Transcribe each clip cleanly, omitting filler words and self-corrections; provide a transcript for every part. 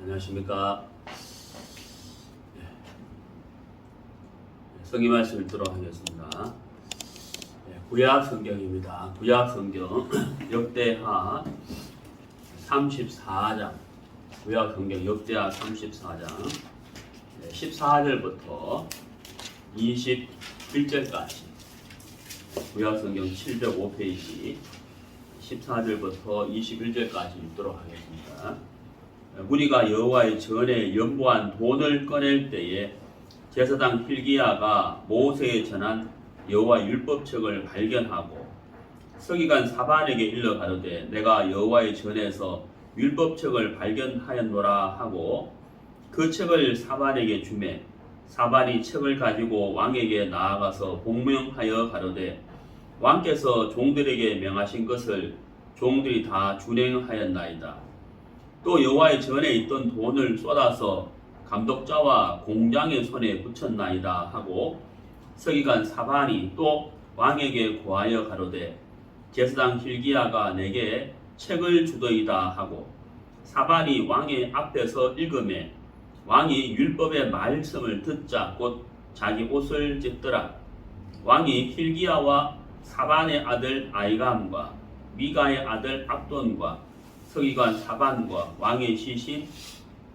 안녕하십니까. 성경 말씀을 읽도록 하겠습니다. 구약 성경입니다. 구약 성경 역대하 34장, 구약 성경 역대하 34장 14절부터 21절까지, 구약 성경 705페이지 14절부터 21절까지 읽도록 하겠습니다. 무리가 여호와의 전에 연보한 돈을 꺼낼 때에 제사장 hil기야가 모세에 전한 여호와 율법책을 발견하고 서기관 사반에게 일러 가로되 내가 여호와의 전에서 율법책을 발견하였노라 하고 그 책을 사반에게 주매 사반이 책을 가지고 왕에게 나아가서 복명하여 가로되 왕께서 종들에게 명하신 것을 종들이 다 준행하였나이다. 또 여호와의 전에 있던 돈을 쏟아서 감독자와 공장의 손에 붙였나이다 하고 서기관 사반이 또 왕에게 고하여 가로되 제사장 hil기야가 내게 책을 주더이다 하고 사반이 왕의 앞에서 읽으매 왕이 율법의 말씀을 듣자 곧 자기 옷을 찢더라. 왕이 hil기야와 사반의 아들 아이감과 미가의 아들 압돈과 서기관 사반과 왕의 시신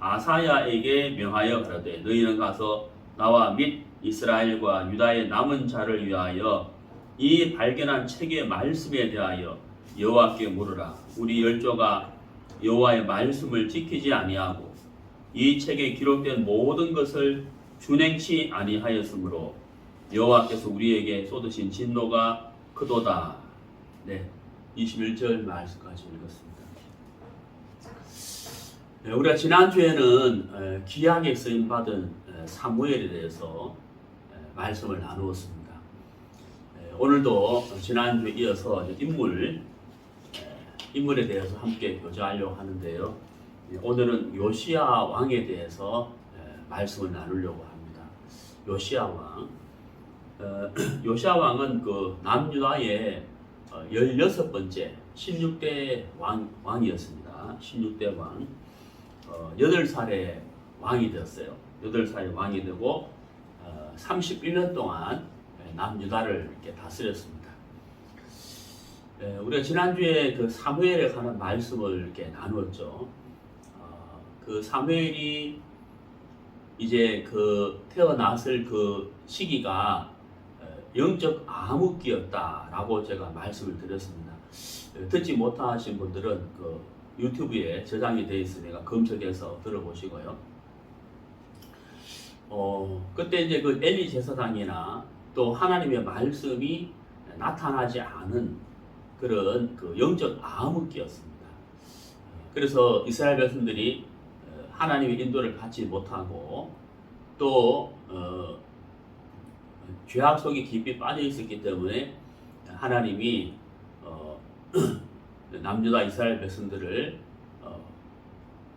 아사야에게 명하여 가로되 너희는 가서 나와 및 이스라엘과 유다의 남은 자를 위하여 이 발견한 책의 말씀에 대하여 여호와께 물으라. 우리 열조가 여호와의 말씀을 지키지 아니하고 이 책에 기록된 모든 것을 준행치 아니하였으므로 여호와께서 우리에게 쏟으신 진노가 크도다. 21절 말씀까지 읽었습니다. 우리가 지난주에는 기약에 쓰임받은 사무엘에 대해서 말씀을 나누었습니다. 오늘도 지난주에 이어서 인물에 대해서 함께 교제하려고 하는데요. 오늘은 요시야 왕에 대해서 말씀을 나누려고 합니다. 요시야 왕. 요시야 왕은 그 남유다의 16번째 16대 왕이었습니다. 16대 왕. 8살에 왕이 되었어요. 8살에 왕이 되고 31년 동안 남유다를 이렇게 다스렸습니다. 우리가 지난주에 그 사무엘에 관한 말씀을 이렇게 나누었죠. 그 사무엘이 이제 그 태어났을 그 시기가 영적 암흑기였다라고 제가 말씀을 드렸습니다. 듣지 못하신 분들은 그 유튜브에 저장이 되어 있으니까 검색해서 들어보시고요. 그때 이제 그 엘리 제사장이나 또 하나님의 말씀이 나타나지 않은 그런 그 영적 암흑기였습니다. 그래서 이스라엘 백성들이 하나님의 인도를 받지 못하고 또 죄악 속에 깊이 빠져 있었기 때문에 하나님이 남유다 이스라엘 백성들을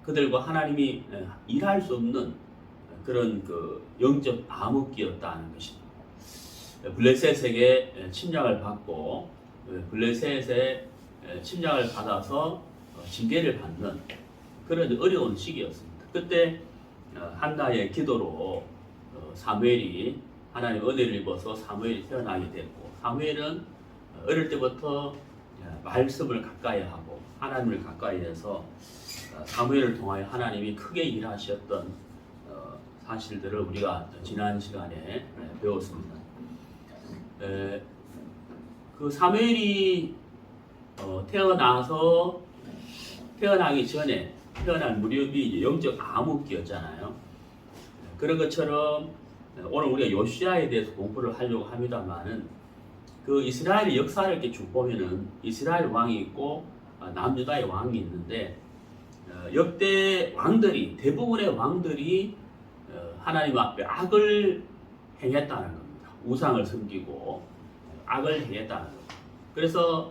그들과 하나님이 일할 수 없는 그런 그 영적 암흑기였다는 것입니다. 블레셋에게 침략을 받고 블레셋의 침략을 받아서 징계를 받는 그런 어려운 시기였습니다. 그때 한나의 기도로 사무엘이 하나님 은혜를 입어서 사무엘이 태어나게 됐고 사무엘은 어릴 때부터 말씀을 가까이 하고 하나님을 가까이 해서 사무엘을 통하여 하나님이 크게 일하셨던 사실들을 우리가 지난 시간에 배웠습니다. 그 사무엘이 태어나기 전에 태어날 무렵이 영적 암흑기였잖아요. 그런 것처럼 오늘 우리가 요시야에 대해서 공부를 하려고 합니다만은 그 이스라엘의 역사를 이렇게 쭉 보면은 이스라엘 왕이 있고 남유다의 왕이 있는데 역대 왕들이 대부분의 왕들이 하나님 앞에 악을 행했다는 겁니다. 우상을 섬기고 악을 행했다는 겁니다. 그래서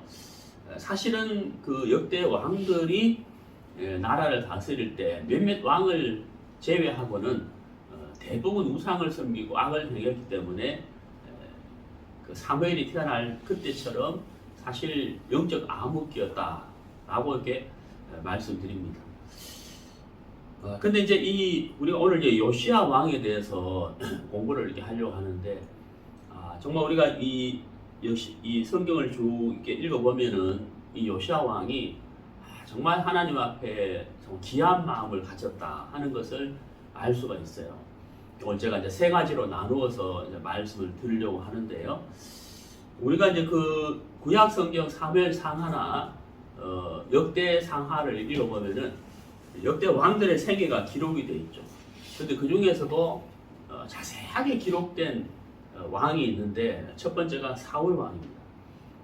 사실은 그 역대 왕들이 나라를 다스릴 때 몇몇 왕을 제외하고는 대부분 우상을 섬기고 악을 행했기 때문에 그 사무엘이 태어날 그때처럼 사실 영적 암흑기였다라고 이렇게 말씀드립니다. 근데 이제 우리가 오늘 이제 요시야 왕에 대해서 공부를 이렇게 하려고 하는데, 정말 우리가 이 성경을 쭉 이렇게 읽어보면은 이 요시야 왕이 정말 하나님 앞에 정말 귀한 마음을 가졌다 하는 것을 알 수가 있어요. 오늘 제가 이제 세 가지로 나누어서 이제 말씀을 드리려고 하는데요. 우리가 이제 그 구약 성경 사무엘 상하나 역대 상하를 읽어보면은 역대 왕들의 생애가 기록이 되어 있죠. 그런데 그 중에서도 자세하게 기록된 왕이 있는데 첫 번째가 사울 왕입니다.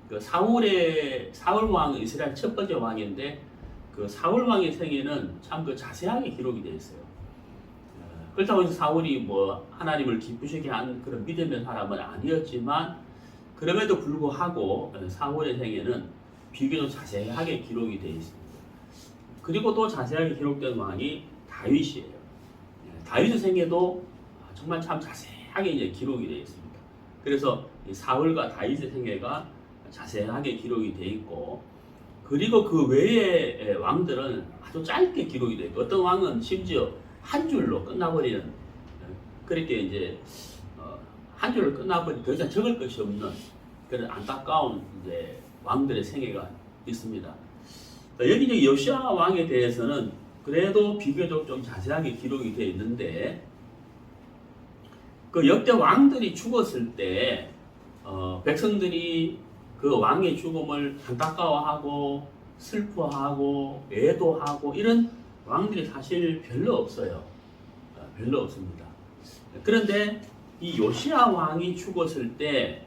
그 사울 왕은 이스라엘 첫 번째 왕인데 그 사울 왕의 생애는 참 그 자세하게 기록이 되어 있어요. 그렇다고 해서 사울이 뭐 하나님을 기쁘시게 한 그런 믿음의 사람은 아니었지만 그럼에도 불구하고 사울의 생애는 비교적 자세하게 기록이 되어 있습니다. 그리고 또 자세하게 기록된 왕이 다윗이에요. 다윗의 생애도 정말 참 자세하게 이제 기록이 되어 있습니다. 그래서 이 사울과 다윗의 생애가 자세하게 기록이 되어 있고, 그리고 그 외의 왕들은 아주 짧게 기록이 되어 있고, 어떤 왕은 심지어 한 줄로 끝나버리는, 그렇게 이제 한 줄로 끝나버리는 더 이상 적을 것이 없는 그런 안타까운 이제 왕들의 생애가 있습니다. 여기 이제 요시야 왕에 대해서는 그래도 비교적 좀 자세하게 기록이 되어 있는데, 그 역대 왕들이 죽었을 때 백성들이 그 왕의 죽음을 안타까워하고 슬퍼하고 애도하고 이런 왕들이 사실 별로 없어요. 별로 없습니다. 그런데 이 요시야 왕이 죽었을 때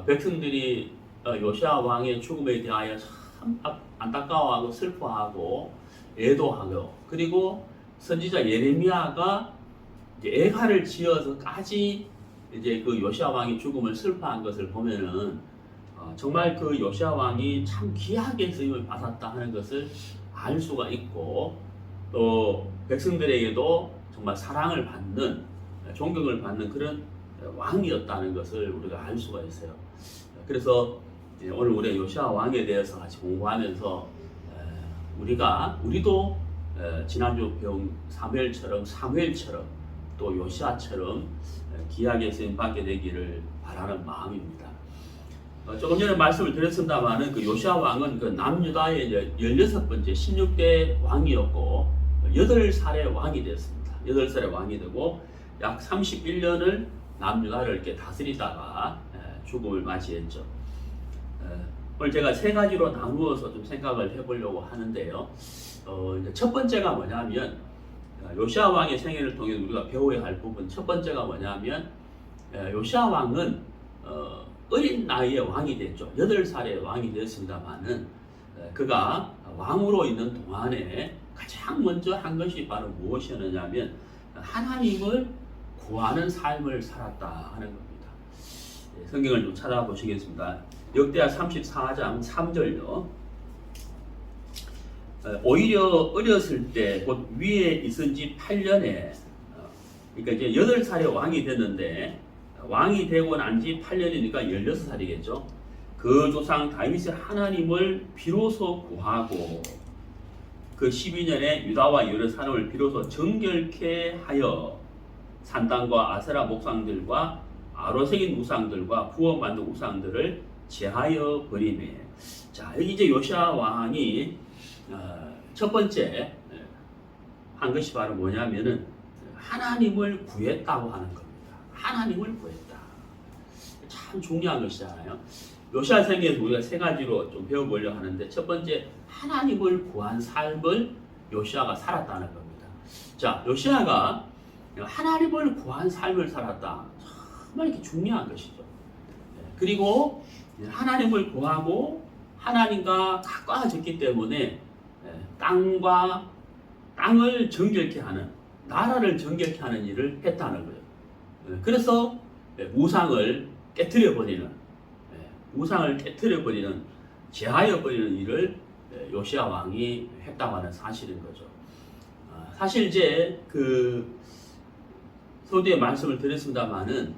백성들이 요시야 왕의 죽음에 대하여 참 안타까워하고 슬퍼하고 애도하고, 그리고 선지자 예레미야가 이제 애가를 지어서까지 이제 그 요시야 왕이 죽음을 슬퍼한 것을 보면은 정말 그 요시야 왕이 참 귀하게 쓰임을 받았다 하는 것을 알 수가 있고, 또 백성들에게도 정말 사랑을 받는, 존경을 받는 그런 왕이었다는 것을 우리가 알 수가 있어요. 그래서 오늘 우리가 요시야 왕에 대해서 같이 공부하면서 우리도 지난주 배운 사무엘처럼 또 요시야처럼 귀하게 쓰임 받게 되기를 바라는 마음입니다. 조금 전에 말씀을 드렸습니다만은 그 요시야 왕은 그 남유다의 이제 16번째 16대 왕이었고 8살의 왕이 되었습니다. 8살의 왕이 되고 약 31년을 남유다를 이렇게 다스리다가 죽음을 맞이했죠. 오늘 제가 세 가지로 나누어서 좀 생각을 해보려고 하는데요. 이제 첫 번째가 뭐냐면 요시야 왕의 생애를 통해 우리가 배워야 할 부분 첫 번째가 뭐냐면 요시야 왕은 어린 나이에 왕이 됐죠. 8살에 왕이 되었습니다만은 그가 왕으로 있는 동안에 가장 먼저 한 것이 바로 무엇이었느냐면 하나님을 구하는 삶을 살았다 하는 겁니다. 성경을 좀 찾아보시겠습니다. 역대하 34장 3절요. 오히려 어렸을 때 곧 위에 있은 지 8년에 그러니까 이제 8살에 왕이 됐는데 왕이 되고 난 지 8년이니까 16살이겠죠. 그 조상 다윗의 하나님을 비로소 구하고 그 12년에 유다와 예루살렘을 비로소 정결케 하여 산당과 아세라 목상들과 아로새긴 우상들과 부어 만든 우상들을 제하여 버리매. 자, 여기 이제 요시야 왕이 첫 번째 한 것이 바로 뭐냐면은 하나님을 구했다고 하는 겁니다. 하나님을 구했다. 참 중요한 것이잖아요. 요시야 생애에서 우리가 세 가지로 좀 배워보려고 하는데 첫 번째 하나님을 구한 삶을 요시야가 살았다는 겁니다. 자, 요시야가 하나님을 구한 삶을 살았다. 정말 이렇게 중요한 것이죠. 그리고 하나님을 구하고 하나님과 가까워졌기 때문에 땅을 정결케 하는, 나라를 정결케 하는 일을 했다는 거예요. 그래서 우상을 깨트려버리는, 제하여버리는 일을 요시야 왕이 했다고 하는 사실인 거죠. 사실 이제 그 서두에 말씀을 드렸습니다만은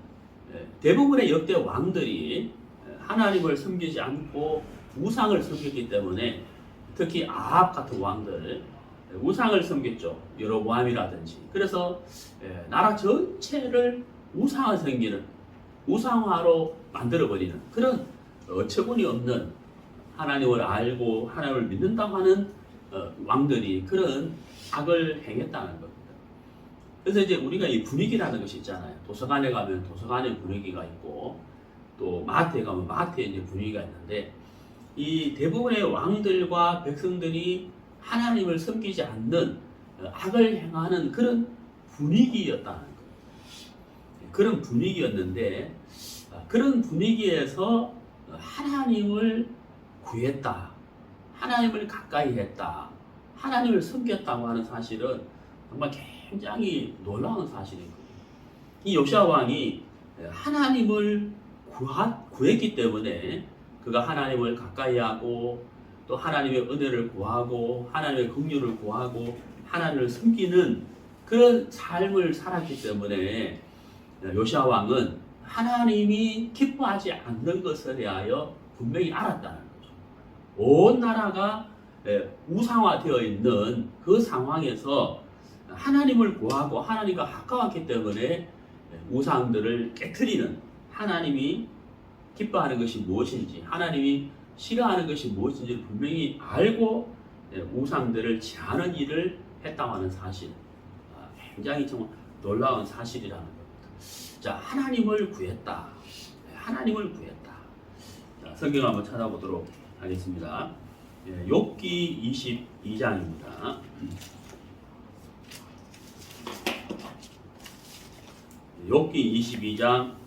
대부분의 역대 왕들이 하나님을 섬기지 않고 우상을 섬겼기 때문에 특히 아합 같은 왕들, 우상을 섬겼죠. 여로보암이라든지. 그래서 나라 전체를 우상화 생기는 우상화로 만들어버리는 그런 어처구니 없는 하나님을 알고 하나님을 믿는다고 하는 왕들이 그런 악을 행했다는 겁니다. 그래서 이제 우리가 이 분위기라는 것이 있잖아요. 도서관에 가면 도서관의 분위기가 있고 또 마트에 가면 마트의 이제 분위기가 있는데 이 대부분의 왕들과 백성들이 하나님을 섬기지 않는 악을 행하는 그런 분위기였다는 거예요. 그런 분위기였는데 그런 분위기에서 하나님을 구했다. 하나님을 가까이 했다. 하나님을 섬겼다고 하는 사실은 정말 굉장히 놀라운 사실이거든요. 이 요시야 왕이 하나님을 구했기 때문에 그가 하나님을 가까이 하고 또 하나님의 은혜를 구하고 하나님의 긍휼을 구하고 하나님을 섬기는 그런 삶을 살았기 때문에 요시야 왕은 하나님이 기뻐하지 않는 것에 대하여 분명히 알았다는 거죠. 온 나라가 우상화되어 있는 그 상황에서 하나님을 구하고 하나님과 가까웠기 때문에 우상들을 깨트리는 하나님이 기뻐하는 것이 무엇인지 하나님이 싫어하는 것이 무엇인지를 분명히 알고 우상들을 제하는 일을 했다고 하는 사실, 굉장히 정말 놀라운 사실이라는 겁니다. 자, 하나님을 구했다. 하나님을 구했다. 자, 성경 한번 찾아보도록 하겠습니다. 욥기 22장입니다. 욥기 22장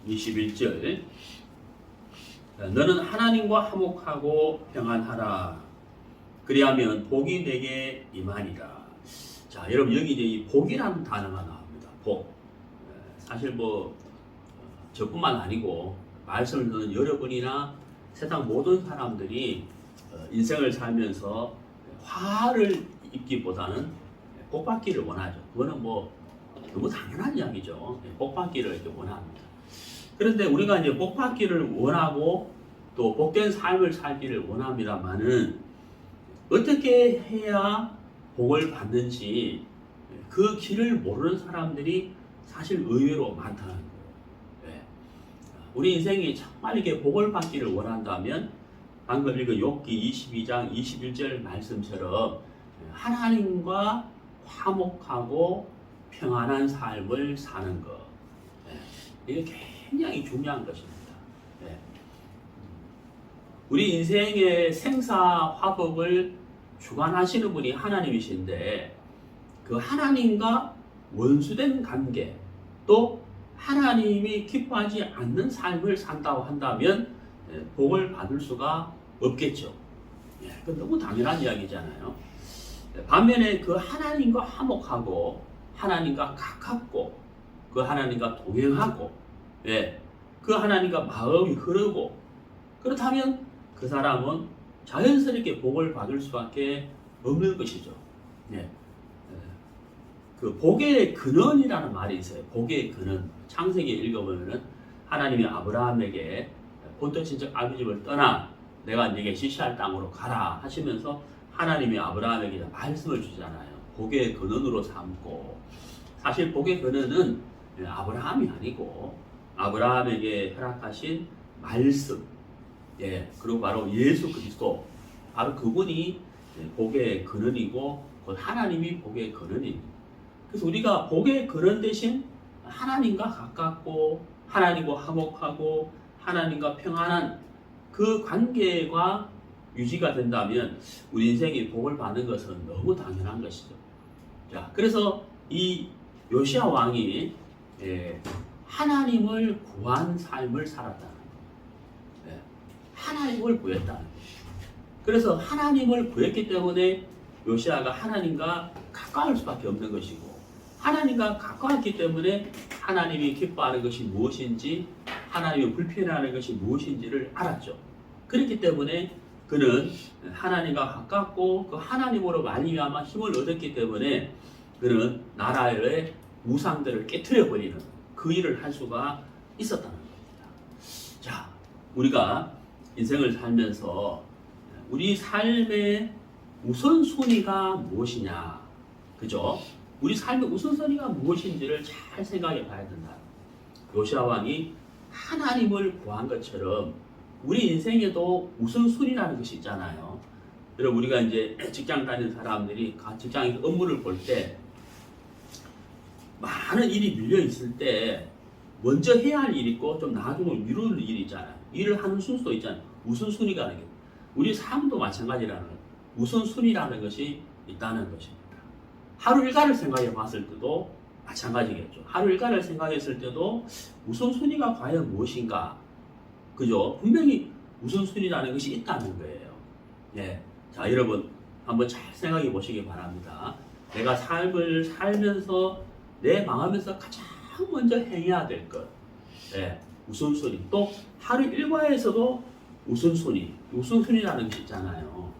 21절. 너는 하나님과 화목하고 평안하라. 그리하면 복이 내게 임하니라. 자, 여러분 여기 이제 이 복이라는 단어가 나옵니다. 복. 사실 저뿐만 아니고 말씀을 듣는 여러분이나 세상 모든 사람들이 인생을 살면서 화를 입기보다는 복받기를 원하죠. 그거는 너무 당연한 이야기죠. 복받기를 이렇게 원합니다. 그런데 우리가 이제 복받기를 원하고 또 복된 삶을 살기를 원합니다만은 어떻게 해야 복을 받는지 그 길을 모르는 사람들이 사실 의외로 많다는 거예요. 우리 인생이 정말 이렇게 복을 받기를 원한다면 방금 읽은 욥기 22장 21절 말씀처럼 하나님과 화목하고 평안한 삶을 사는 것. 이게 굉장히 중요한 것입니다. 우리 인생의 생사화복을 주관하시는 분이 하나님이신데 그 하나님과 원수된 관계 또 하나님이 기뻐하지 않는 삶을 산다고 한다면 복을 받을 수가 없겠죠. 그건 너무 당연한 이야기잖아요. 반면에 그 하나님과 화목하고 하나님과 가깝고 그 하나님과 동행하고 그 하나님과 마음이 흐르고 그렇다면 그 사람은 자연스럽게 복을 받을 수밖에 없는 것이죠. 그 복의 근원이라는 말이 있어요. 복의 근원. 창세기 읽어보면은 하나님이 아브라함에게 본토 친척 아비집을 떠나 내가 네게 지시할 땅으로 가라 하시면서 하나님이 아브라함에게 말씀을 주잖아요. 복의 근원으로 삼고 사실 복의 근원은 아브라함이 아니고 아브라함에게 허락하신 말씀 그리고 바로 예수 그리스도 바로 그분이 복의 근원이고 곧 하나님이 복의 근원입니다. 그래서 우리가 복의 근원 대신 하나님과 가깝고 하나님과 화목하고 하나님과 평안한 그 관계가 유지가 된다면 우리 인생이 복을 받는 것은 너무 당연한 것이죠. 자, 그래서 이 요시야 왕이 하나님을 구한 삶을 살았다는 거예요. 하나님을 구했다는 거예요. 그래서 하나님을 구했기 때문에 요시야가 하나님과 가까울 수밖에 없는 것이고 하나님과 가까웠기 때문에 하나님이 기뻐하는 것이 무엇인지 하나님이 불편해하는 것이 무엇인지를 알았죠. 그렇기 때문에 그는 하나님과 가깝고 그 하나님으로 말미암아 힘을 얻었기 때문에 그는 나라의 우상들을 깨트려 버리는 그 일을 할 수가 있었다는 겁니다. 자, 우리가 인생을 살면서 우리 삶의 우선순위가 무엇이냐, 그죠? 우리 삶의 우선순위가 무엇인지를 잘 생각해 봐야 된다. 요시야 왕이 하나님을 구한 것처럼 우리 인생에도 우선순위라는 것이 있잖아요. 여러분, 우리가 이제 직장 다니는 사람들이 직장에서 업무를 볼 때 많은 일이 밀려 있을 때 먼저 해야 할 일이 있고 좀 나중에 미룰 일이 있잖아요. 일을 하는 순서도 있잖아요. 우선순위가 하는 게. 우리 삶도 마찬가지라는 거예요. 우선순위라는 것이 있다는 것입니다. 하루 일과를 생각해 봤을 때도 마찬가지겠죠. 하루 일과를 생각했을 때도 우선순위가 과연 무엇인가? 그죠? 분명히 우선순위라는 것이 있다는 거예요. 예. 자, 여러분, 한번 잘 생각해 보시기 바랍니다. 내가 삶을 살면서 내 마음에서 가장 먼저 행해야 될 것. 예. 우선순위. 또 하루 일과에서도 우선순위라는 것이 있잖아요.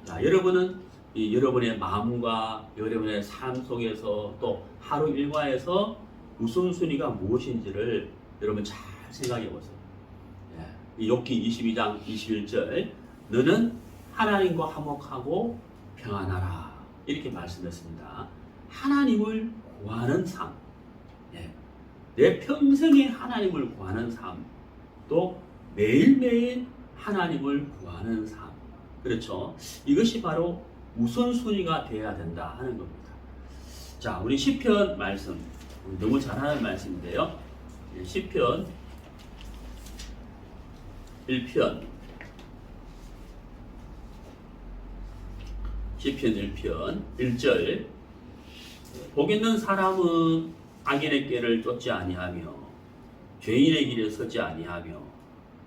자, 여러분은 여러분의 마음과 여러분의 삶 속에서 또 하루 일과에서 우선순위가 무엇인지를 여러분 잘 생각해 보세요. 예. 욥기 22장 21절, 너는 하나님과 화목하고 평안하라, 이렇게 말씀했습니다. 하나님을 구하는 삶, 예. 내 평생에 하나님을 구하는 삶, 또 매일매일 하나님을 구하는 삶, 그렇죠? 이것이 바로 우선순위가 되어야 된다 하는 겁니다. 자, 우리 시편 말씀, 너무 잘하는 말씀인데요. 시편 1편, 시편 1편 1절, 복 있는 사람은 악인의 길을 쫓지 아니하며 죄인의 길에 서지 아니하며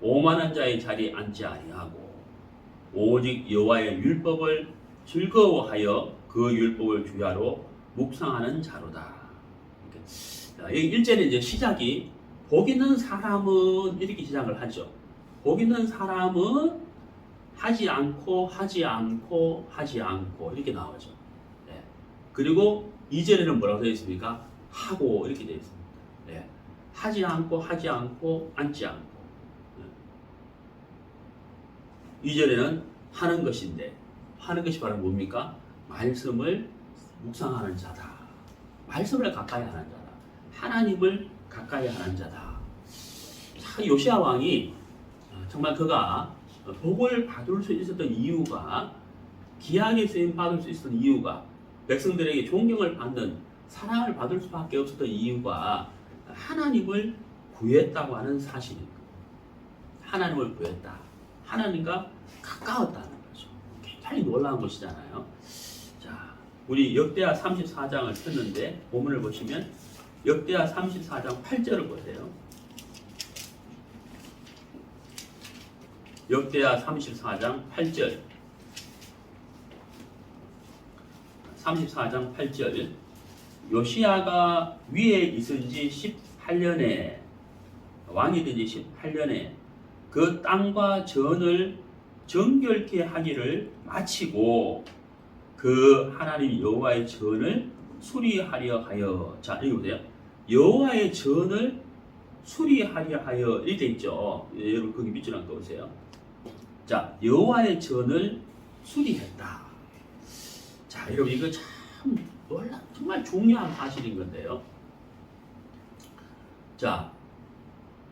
오만한 자의 자리에 앉지 아니하고 오직 여호와의 율법을 즐거워하여 그 율법을 주야로 묵상하는 자로다. 이 1절에 이제 시작이 복 있는 사람은 이렇게 시작을 하죠. 복 있는 사람은 하지 않고 이렇게 나오죠. 네. 그리고 2절에는 뭐라고 되어 있습니까? 하고 이렇게 되어 있습니다. 네. 하지 않고 앉지 않고. 네. 2절에는 하는 것인데, 하는 것이 바로 뭡니까? 말씀을 묵상하는 자다. 말씀을 가까이 하는 자다. 하나님을 가까이 하는 자다. 자, 요시야 왕이 정말 그가 복을 받을 수 있었던 이유가, 기하게 쓰임 받을 수 있었던 이유가, 백성들에게 존경을 받는, 사랑을 받을 수밖에 없었던 이유가 하나님을 구했다고 하는 사실입니다. 하나님을 구했다. 하나님과 가까웠다는 거죠. 굉장히 놀라운 것이잖아요. 자, 우리 역대하 34장을 폈는데 본문을 보시면 역대하 34장 8절을 보세요. 역대하 34장 8절. 34장 8절. 요시야가 위에 있은 지 18년에, 왕이 된 지 18년에 그 땅과 전을 정결케 하기를 마치고 그 하나님 여호와의 전을 수리하려 하여. 자, 읽어보세요. 여호와의 전을 수리하려 하여, 이렇게 돼 있죠. 예, 여러분 거기 밑줄 한번 보세요. 자, 여호와의 전을 수리했다. 자, 여러분 이거 참 정말 중요한 사실인 건데요. 자,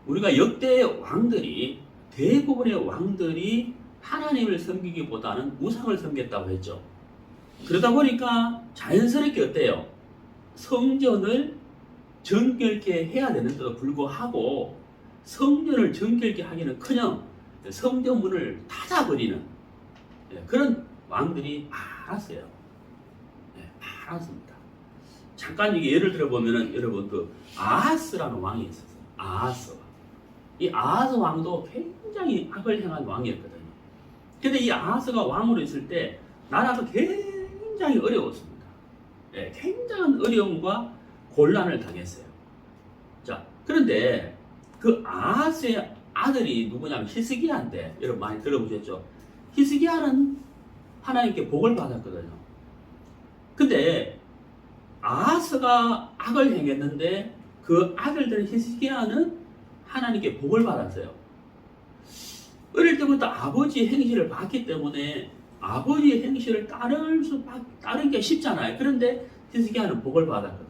우리가 역대 왕들이, 대부분의 왕들이 하나님을 섬기기보다는 우상을 섬겼다고 했죠. 그러다 보니까 자연스럽게 어때요? 성전을 정결케 해야 되는데도 불구하고 성전을 정결케 하기는커녕 성전문을 닫아버리는 그런 왕들이 많았어요. 많았습니다. 잠깐 이게 예를 들어보면은 여러분 그 아하스라는 왕이 있었어요. 아하스. 이 아하스 왕도 굉장히 악을 행한 왕이었거든요. 근데 이 아하스가 왕으로 있을 때 나라가 굉장히 어려웠습니다. 굉장한 어려움과 곤란을 당했어요. 자, 그런데 그 아하스의 아들이 누구냐면 히스기야인데, 여러분 많이 들어보셨죠? 히스기야는 하나님께 복을 받았거든요. 근데 아하스가 악을 행했는데 그 아들들 히스기야는 하나님께 복을 받았어요. 어릴 때부터 아버지의 행실을 봤기 때문에 아버지의 행실을 따르기가 쉽잖아요. 그런데 히스기야는 복을 받았거든요.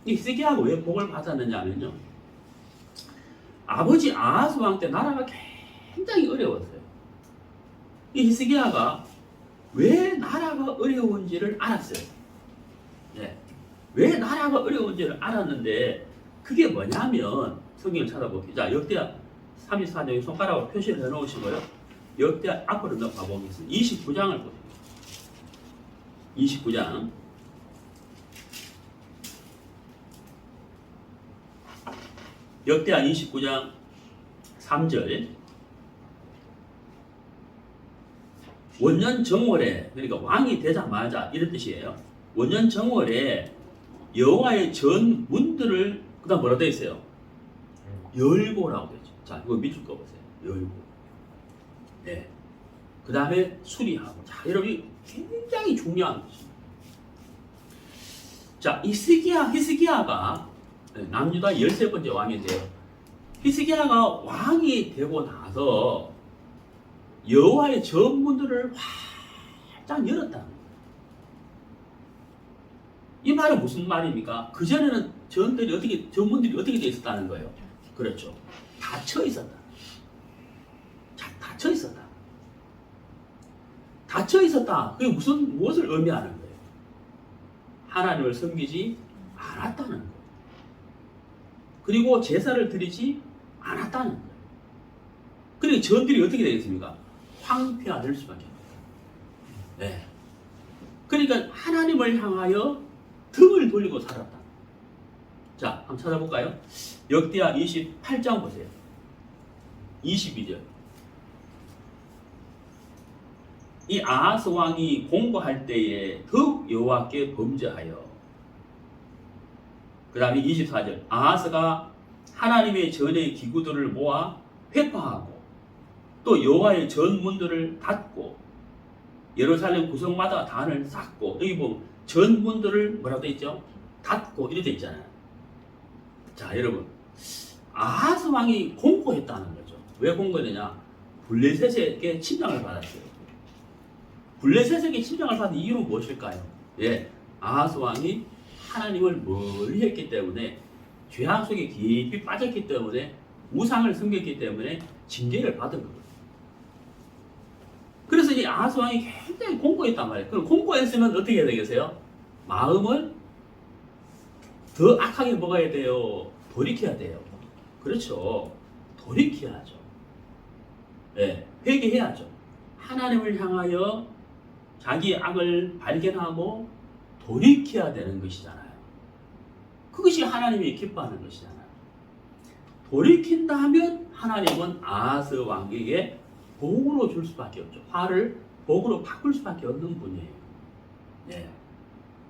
이 히스기야가 왜 복을 받았느냐면요. 아버지 아하스 왕 때 나라가 굉장히 어려웠어요. 이 히스기야가 왜 나라가 어려운지를 알았어요. 예. 왜 나라가 어려운지를 알았는데 그게 뭐냐면 성경을 찾아볼게요. 자, 역대하 34장 손가락으로 표시를 해놓으시고요. 역대하 앞으로 넘어가 보겠습니다. 29장을 보세요. 29장. 역대하 29장 3절. 원년 정월에, 그러니까 왕이 되자마자 이런 뜻이에요. 원년 정월에 여호와의 전 문들을 그다음 뭐라 되어 있어요? 열고라고 되죠. 자, 이거 밑줄 거 보세요. 열고. 네. 그 다음에 수리하고. 자, 여러분 굉장히 중요한 것입니다. 자, 히스기야가 남유다 13번째 왕인데요. 히스기야가 왕이 되고 나서 여호와의 전문들을 활짝 열었다는 거예요. 이 말은 무슨 말입니까? 그전에는 전문들이 어떻게 되어 있었다는 거예요? 그렇죠. 닫혀 있었다. 자, 닫혀 있었다. 닫혀 있었다. 그게 무엇을 의미하는 거예요? 하나님을 섬기지 않았다는 거예요. 그리고 제사를 드리지 않았다는 거예요. 그러니까 전들이 어떻게 되겠습니까? 황폐화될 수밖에 없어요. 네. 그러니까 하나님을 향하여 등을 돌리고 살았다. 자, 한번 찾아볼까요? 역대하 28장 보세요. 22절. 이 아하스 왕이 공고할 때에 더욱 여호와께 범죄하여. 그 다음에 24절. 아하스가 하나님의 전의 기구들을 모아 회파하고 또 여호와의 전문들을 닫고 예루살렘 구석마다 단을 쌓고, 여기 보면 전문들을 뭐라고 되어 있죠? 닫고 이렇게 되어 있잖아요. 자, 여러분, 아하스 왕이 공고했다는 거죠. 왜 공고했느냐? 블레셋에게 침략을 받았어요. 블레셋에게 침략을 받은 이유는 무엇일까요? 예, 아하스 왕이 하나님을 멀리 했기 때문에, 죄악 속에 깊이 빠졌기 때문에, 우상을 섬겼기 때문에 징계를 받은 거예요. 그래서 이 아하스 왕이 굉장히 공고했단 말이에요. 그럼 공고했으면 어떻게 해야 되겠어요? 마음을 더 악하게 먹어야 돼요? 돌이켜야 돼요? 그렇죠. 돌이켜야죠. 네, 회개해야죠. 하나님을 향하여 자기의 악을 발견하고 돌이켜야 되는 것이잖아요. 그것이 하나님이 기뻐하는 것이잖아요. 돌이킨다 하면 하나님은 아하스 왕에게 복으로 줄 수밖에 없죠. 화를 복으로 바꿀 수밖에 없는 분이에요. 네.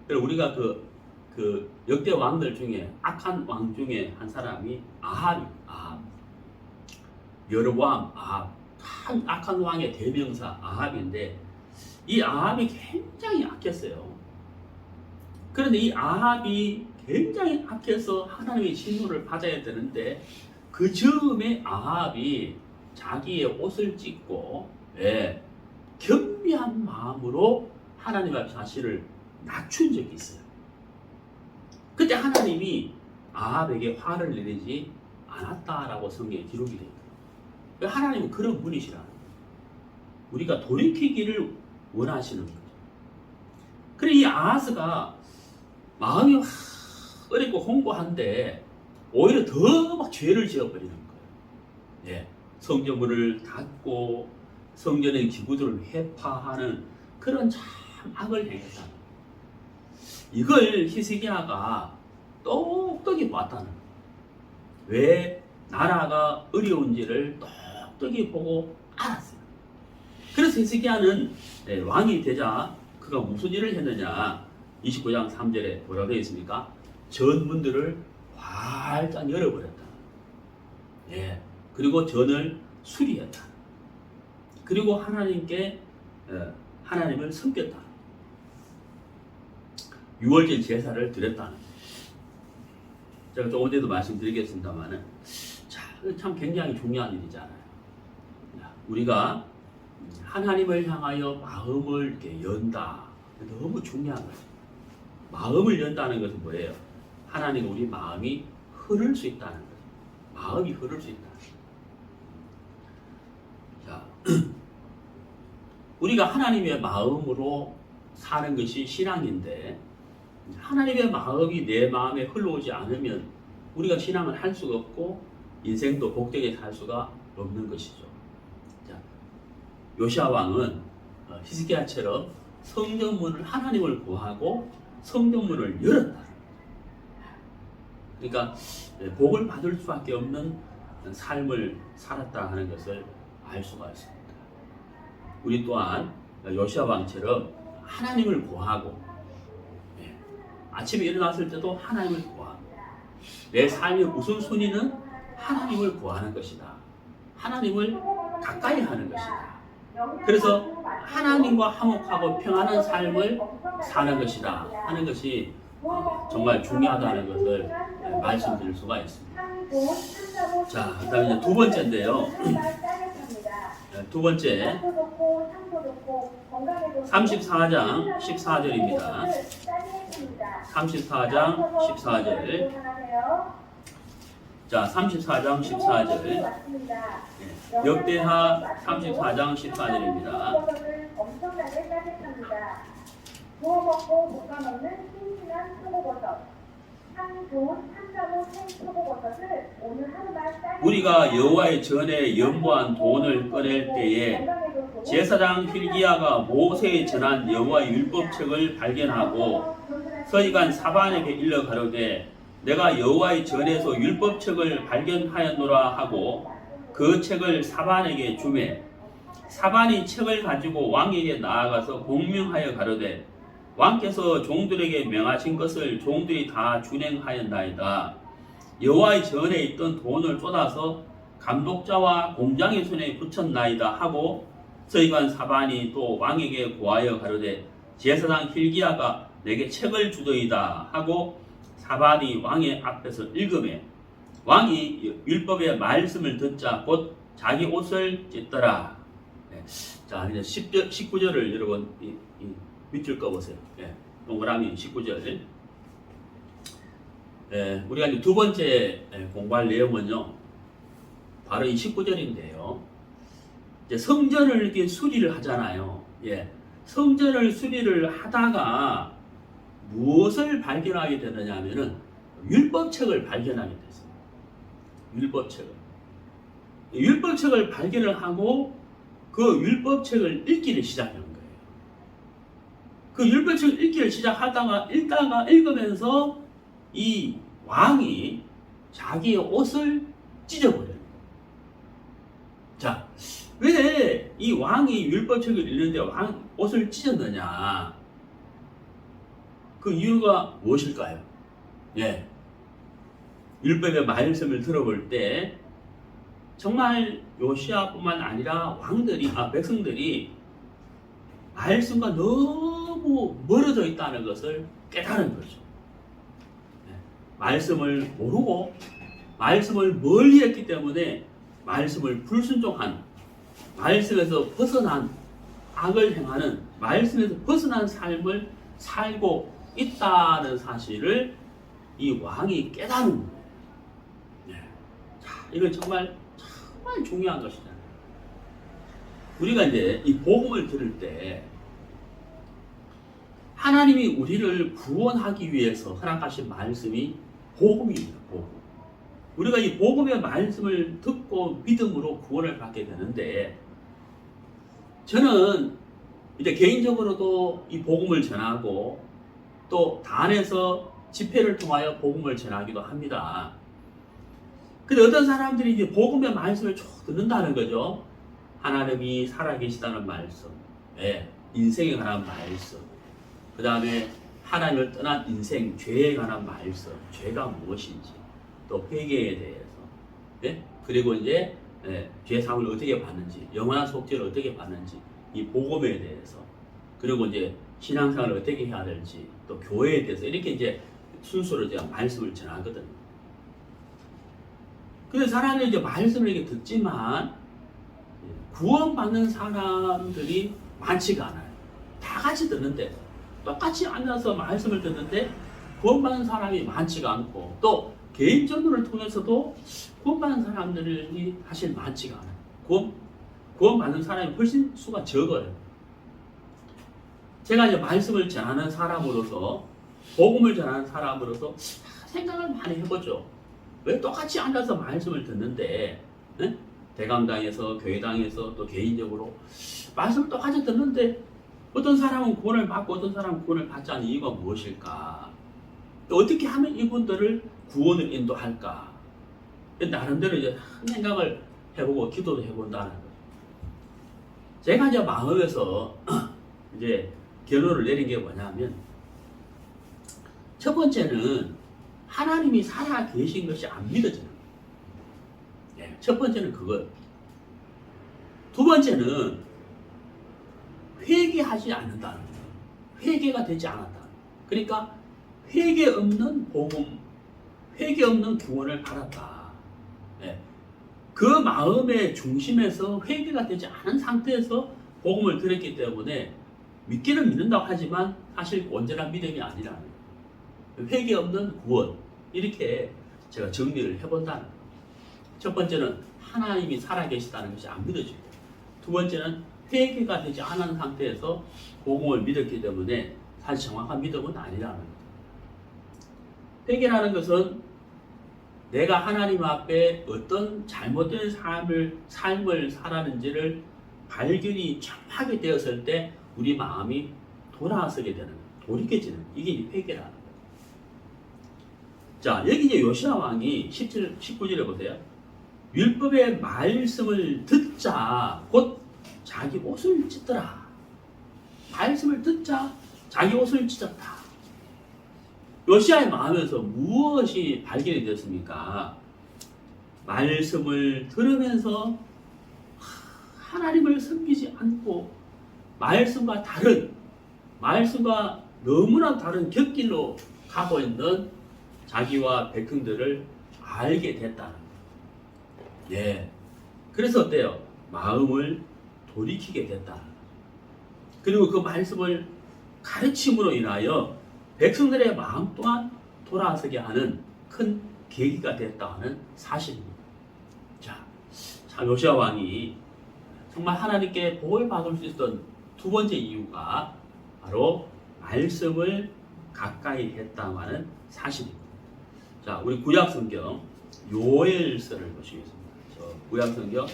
그리고 우리가 그 역대 왕들 중에 악한 왕 중에 한 사람이 아합. 여로보암, 아합. 악한 왕의 대명사 아합인데, 이 아합이 굉장히 악했어요. 그런데 이 아합이 굉장히 악해서 하나님의 진노를 받아야 되는데, 그 즈음에 아합이 자기의 옷을 찢고, 예, 겸비한 마음으로 하나님 앞에 자신을 낮춘 적이 있어요. 그때 하나님이 아합에게 화를 내리지 않았다라고 성경에 기록이 되어 있어요. 하나님은 그런 분이시라는 거예요. 우리가 돌이키기를 원하시는 거죠. 그래, 이 아하스가 마음이 어렵고 홍고한데 오히려 더 막 죄를 지어버리는 거예요. 예, 성전문을 닫고 성전의 기구들을 회파하는 그런 참 악을 행했다는 거예요. 이걸 히스기야가 똑똑히 봤다는 거예요. 왜 나라가 어려운지를 똑똑히 보고 알았어요. 그래서 히스기야는 왕이 되자 그가 무슨 일을 했느냐? 29장 3절에 뭐라고 되어 있습니까? 전문들을 활짝 열어버렸다. 예. 그리고 전을 수리했다. 그리고 하나님께 하나님을 섬겼다. 6월절 제사를 드렸다는 거예요. 제가 조금 전에도 말씀드리겠습니다만은, 자, 참 굉장히 중요한 일이잖아요. 우리가 하나님을 향하여 마음을 이렇게 연다. 너무 중요한 거죠. 마음을 연다는 것은 뭐예요? 하나님 우리 마음이 흐를 수 있다는 거죠. 마음이 흐를 수 있다. 자, 우리가 하나님의 마음으로 사는 것이 신앙인데 하나님의 마음이 내 마음에 흘러오지 않으면 우리가 신앙을 할 수가 없고 인생도 복되게 살 수가 없는 것이죠. 자, 요시야 왕은 히스기야처럼 성전문을 하나님을 구하고 성전문을 열었다. 그러니까 복을 받을 수밖에 없는 삶을 살았다 하는 것을 알 수가 있습니다. 우리 또한 요시야 왕처럼 하나님을 구하고 아침에 일어났을 때도 하나님을 구하고 내 삶의 우선순위는 하나님을 구하는 것이다. 하나님을 가까이 하는 것이다. 그래서 하나님과 화목하고 평안한 삶을 사는 것이다 하는 것이 정말 중요하다는 것을 말씀드릴 수가 있습니다. 자, 그 다음에 이제 두 번째인데요. 두 번째 34장 14절입니다. 34장 14절. 자, 34장 14절. 역대하 34장 14절입니다. 구워 먹고 볶아 먹는 싱싱한 표고버섯, 향이 좋은 산나무 생 표고버섯을 오늘 하루만 싸게 우리가 여호와의 전에 연보한 돈을 꺼낼 때에 제사장 힐기야가 모세에 전한 여호와의 율법책을 발견하고 서기관 사반에게 일러 가로되 내가 여호와의 전에서 율법책을 발견하였노라 하고 그 책을 사반에게 주매 사반이 책을 가지고 왕에게 나아가서 공명하여 가로되 왕께서 종들에게 명하신 것을 종들이 다 준행하였나이다. 여호와의 전에 있던 돈을 쏟아서 감독자와 공장의 손에 붙였나이다 하고 서기관 사반이 또 왕에게 고하여 가로되 제사장 힐기야가 내게 책을 주더이다 하고 사반이 왕의 앞에서 읽으매 왕이 율법의 말씀을 듣자 곧 자기 옷을 찢더라. 자, 이제 19절을 여러분 밑줄 꺼보세요. 동그라미 19절. 우리가 이제 두 번째 공부할 내용은요, 바로 이 19절인데요. 이제 성전을 이렇게 수리를 하잖아요. 성전을 수리를 하다가 무엇을 발견하게 되느냐 하면은 율법책을 발견하게 됐습니다. 율법책을 발견을 하고 그 율법책을 읽기를 시작한 거예요. 그 율법책을 읽기를 시작하다가 읽으면서 이 왕이 자기의 옷을 찢어버려요. 자, 왜 이 왕이 율법책을 읽는데 옷을 찢었느냐? 그 이유가 무엇일까요? 율법의 말씀을 들어볼 때 정말 요시야뿐만 아니라 백성들이 말씀과 너무 멀어져 있다는 것을 깨달은 거죠. 말씀을 모르고 말씀을 멀리 했기 때문에 말씀을 불순종한 말씀에서 벗어난 악을 행하는 말씀에서 벗어난 삶을 살고 있다는 사실을 이 왕이 깨닫는 거예요. 자, 이건 정말 중요한 것이잖아요. 우리가 이제 이 복음을 들을 때 하나님이 우리를 구원하기 위해서 허락하신 말씀이 복음입니다. 복음. 우리가 이 복음의 말씀을 듣고 믿음으로 구원을 받게 되는데 저는 이제 개인적으로도 이 복음을 전하고 또 단에서 집회를 통하여 복음을 전하기도 합니다. 근데 어떤 사람들이 이제 복음의 말씀을 쭉 듣는다는 거죠. 하나님이 살아계시다는 말씀, 인생에 관한 말씀, 그 다음에 하나님을 떠난 인생, 죄에 관한 말씀, 죄가 무엇인지, 또 회개에 대해서, 그리고 이제 죄 사함을 어떻게 받는지, 영원한 속죄를 어떻게 받는지, 이 복음에 대해서, 그리고 이제 신앙생활을 어떻게 해야 될지, 또 교회에 대해서 이렇게 이제 순서로 제가 말씀을 전하거든요. 근데 사람들이 이제 말씀을 이렇게 듣지만 구원받는 사람들이 많지가 않아요. 다 같이 듣는데, 똑같이 앉아서 말씀을 듣는데 구원받는 사람이 많지가 않고, 또 개인 전도를 통해서도 구원받는 사람들이 사실 많지가 않아요. 구원받는 사람이 훨씬 수가 적어요. 제가 이제 말씀을 전하는 사람으로서, 복음을 전하는 사람으로서 생각을 많이 해보죠. 왜 똑같이 앉아서 말씀을 듣는데, 네? 대강당에서, 교회당에서, 또 개인적으로 말씀을 똑같이 듣는데 어떤 사람은 구원을 받고 어떤 사람은 구원을 받지 않는 이유가 무엇일까? 또 어떻게 하면 이분들을 구원을 인도할까? 나름대로 이제 생각을 해보고 기도도 해본다는 거죠. 제가 이제 마음에서 이제 결론을 내린 게 뭐냐면, 첫 번째는 하나님이 살아 계신 것이 안 믿어지는 거예요. 첫 번째는 그거. 두 번째는 회개하지 않는다는 거예요. 회개가 되지 않았다는 거예요. 그러니까 회개 없는 복음, 회개 없는 구원을 받았다. 그 마음의 중심에서 회개가 되지 않은 상태에서 복음을 들었기 때문에 믿기는 믿는다고 하지만 사실 온전한 믿음이 아니라는 거예요. 회개 없는 구원, 이렇게 제가 정리를 해본다는 거예요. 첫 번째는 하나님이 살아계시다는 것이 안 믿어지고, 두 번째는 회개가 되지 않은 상태에서 복음을 믿었기 때문에 사실 정확한 믿음은 아니라는 거예요. 회개라는 것은 내가 하나님 앞에 어떤 잘못된 삶을 살았는지를 발견이 정확하게 되었을 때 우리 마음이 돌아서게 되는, 돌이켜지는, 이게 회개라는 거예요. 자, 여기 이제 요시야 왕이 19절에 보세요. 율법의 말씀을 듣자 곧 자기 옷을 찢더라. 말씀을 듣자 자기 옷을 찢었다. 요시야의 마음에서 무엇이 발견이 됐습니까? 말씀을 들으면서 하나님을 섬기지 않고 말씀과 너무나 다른 곁길로 가고 있는 자기와 백성들을 알게 됐다는 거예요. 그래서 어때요? 마음을 돌이키게 됐다. 그리고 그 말씀을 가르침으로 인하여 백성들의 마음 또한 돌아서게 하는 큰 계기가 됐다는 사실입니다. 자, 요시야 왕이 정말 하나님께 복을 받을 수 있었던 두 번째 이유가 바로 말씀을 가까이 했다고 하는 사실입니다. 자, 우리 구약성경 요엘서를 보시겠습니다. 저 구약성경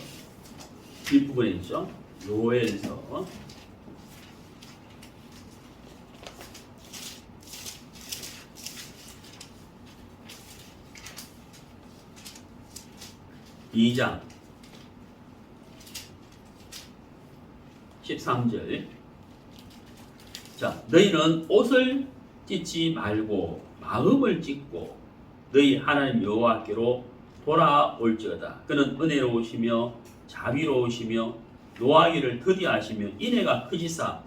뒷부분에 있죠. 요엘서 2장 13절. 자, 너희는 옷을 찢지 말고 마음을 찢고 너희 하나님 여호와께로 돌아올지어다. 그는 은혜로우시며 자비로우시며 노하기를 더디하시며 인애가 크시사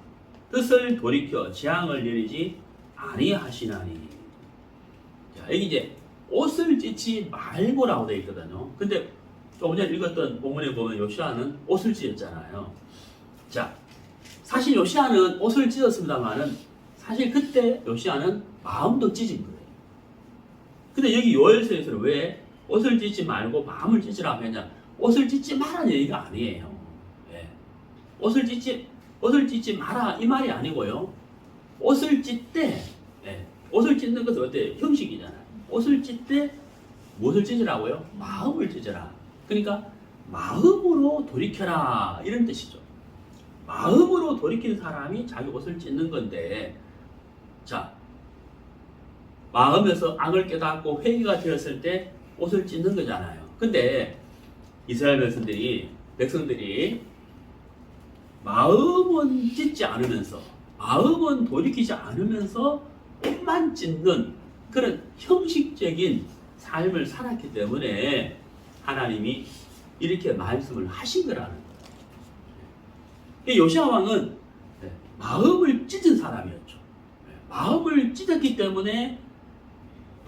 뜻을 돌이켜 재앙을 내리지 아니하시나니. 자, 여기 이제 옷을 찢지 말고라고 되어 있거든요. 근데 조금 전에 읽었던 본문에 보면 요시야는 옷을 찢었잖아요. 자, 사실 요시야는 옷을 찢었습니다만은 사실 그때 요시야는 마음도 찢은 거예요. 근데 여기 요엘서에서는 왜 옷을 찢지 말고 마음을 찢으라고 했냐? 옷을 찢지 마라는 얘기가 아니에요. 옷을 찢지 마라 이 말이 아니고요. 옷을 찢되, 옷을 찢는 것은 어때요? 형식이잖아요. 옷을 찢되 무엇을 찢으라고요? 마음을 찢으라. 그러니까 마음으로 돌이켜라 이런 뜻이죠. 마음으로 돌이킨 사람이 자기 옷을 찢는 건데, 자, 마음에서 악을 깨닫고 회개가 되었을 때 옷을 찢는 거잖아요. 근데 이스라엘 백성들이 마음은 찢지 않으면서, 마음은 돌이키지 않으면서 옷만 찢는 그런 형식적인 삶을 살았기 때문에 하나님이 이렇게 말씀을 하신 거라는 거예요. 요시야 왕은 마음을 찢은 사람이었죠. 마음을 찢었기 때문에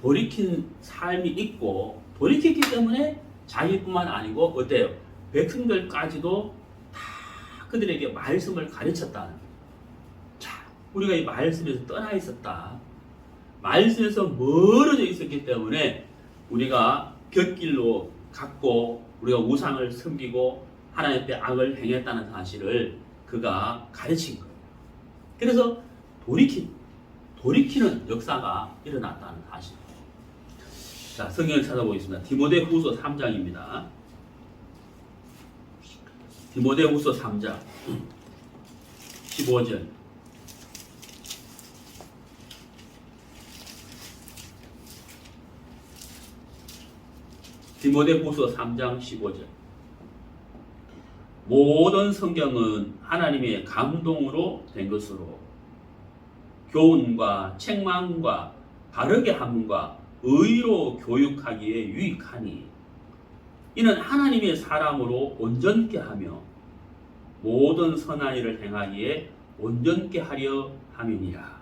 돌이킨 삶이 있고, 돌이켰기 때문에 자기뿐만 아니고 어때요? 백성들까지도 다 그들에게 말씀을 가르쳤다는 거예요. 자, 우리가 이 말씀에서 떠나 있었다. 말씀에서 멀어져 있었기 때문에 우리가 곁길로 갔고 우리가 우상을 섬기고 하나님 앞에 악을 행했다는 사실을 그가 가르친 거예요. 그래서 돌이키는 역사가 일어났다는 사실. 자, 성경을 찾아보겠습니다. 디모데후서 3장입니다. 디모데후서 3장 15절. 디모데후서 3장 15절. 모든 성경은 하나님의 감동으로 된 것으로 교훈과 책망과 바르게 함과 의로 교육하기에 유익하니 이는 하나님의 사람으로 온전케 하며 모든 선한 일을 행하기에 온전케 하려 함이니라.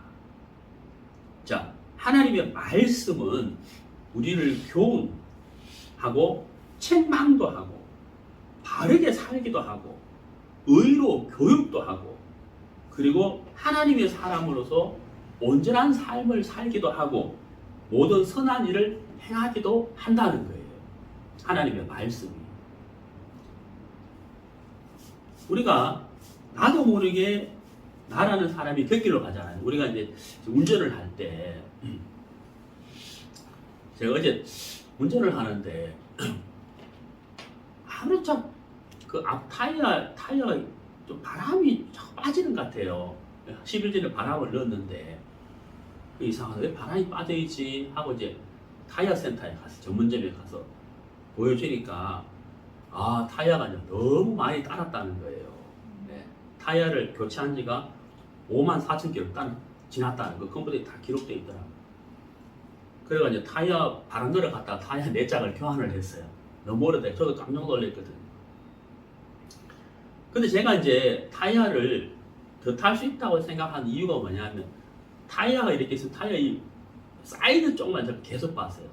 자, 하나님의 말씀은 우리를 교훈하고 책망도 하고 바르게 살기도 하고 의로 교육도 하고 그리고 하나님의 사람으로서 온전한 삶을 살기도 하고 모든 선한 일을 행하기도 한다는 거예요. 하나님의 말씀이. 우리가 나도 모르게 나라는 사람이 곁길로 가잖아요. 우리가 이제 운전을 할 때 제가 어제 운전을 하는데 아무래도 참 그 앞 타이어가 좀 바람이 자꾸 빠지는 것 같아요. 10일 전에 바람을 넣었는데 이상하다. 왜 바람이 빠져있지? 하고 이제 타이어 센터에 가서 전문점에 가서 보여주니까 아, 타이어가 이제 너무 많이 따랐다는 거예요. 네. 타이어를 교체한 지가 54,000km 지났다는 거 컴퓨터에 다 기록되어 있더라고요. 그래서 이제 타이어 바람 넣으러 갔다가 타이어 4짝을 교환을 했어요. 너무 오래돼. 저도 깜짝 놀랐거든요. 근데 제가 이제 타이어를 더 탈 수 있다고 생각한 이유가 뭐냐면 타이어가 이렇게 있으면 타이어 이 사이드 쪽만 제가 계속 봤어요.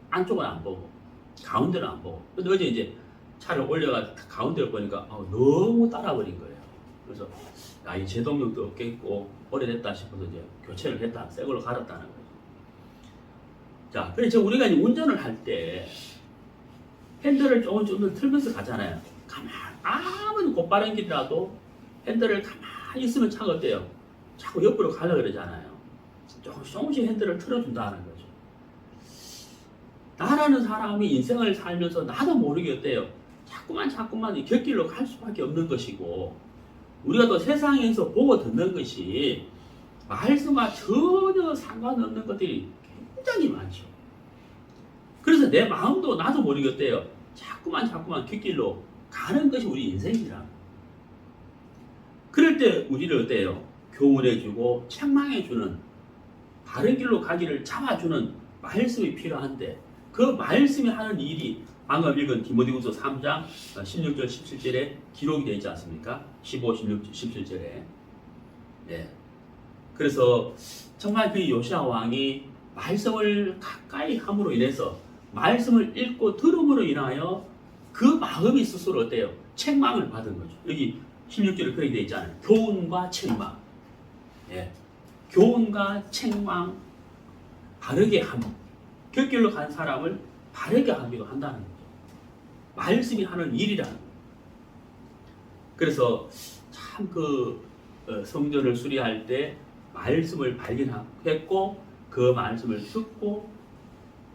안쪽은 안 보고 가운데는 안 보고. 근데 어제 이제 차를 올려가 가운데를 보니까 너무 따라버린 거예요. 그래서 이 제동력도 없겠고 오래됐다 싶어서 이제 교체를 했다. 새 걸로 갈았다는 거예요. 자, 그래서 우리가 이제 운전을 할 때 핸들을 조금 틀면서 가잖아요. 아무리 곧바른 길이라도 핸들을 가만히 있으면 차가 어때요? 자꾸 옆으로 가려고 그러잖아요. 조금씩 핸들을 틀어준다는 거죠. 나라는 사람이 인생을 살면서 나도 모르게 어때요? 자꾸만 이 곁길로 갈 수밖에 없는 것이고 우리가 또 세상에서 보고 듣는 것이 말씀과 전혀 상관없는 것들이 굉장히 많죠. 그래서 내 마음도 나도 모르게 어때요? 자꾸만 곁길로 가는 것이 우리 인생이라. 그럴 때 우리를 어때요? 교훈해주고 책망해주는 바른 길로 가기를 잡아주는 말씀이 필요한데 그 말씀이 하는 일이 방금 읽은 디모데후서 3장 16절 17절에 기록이 되어 있지 않습니까? 15, 16, 17절에. 예. 그래서 정말 그 요시야 왕이 말씀을 가까이 함으로 인해서 말씀을 읽고 들음으로 인하여 그 마음이 스스로 어때요? 책망을 받은 거죠. 여기 16절에 그렇게 되어 있잖아요. 교훈과 책망. 예. 교훈과 책망, 바르게 함. 곁길로 간 사람을 바르게 하기도 한다는 거죠. 말씀이 하는 일이라는 거예요. 그래서 참 성전을 수리할 때 말씀을 발견했고 그 말씀을 듣고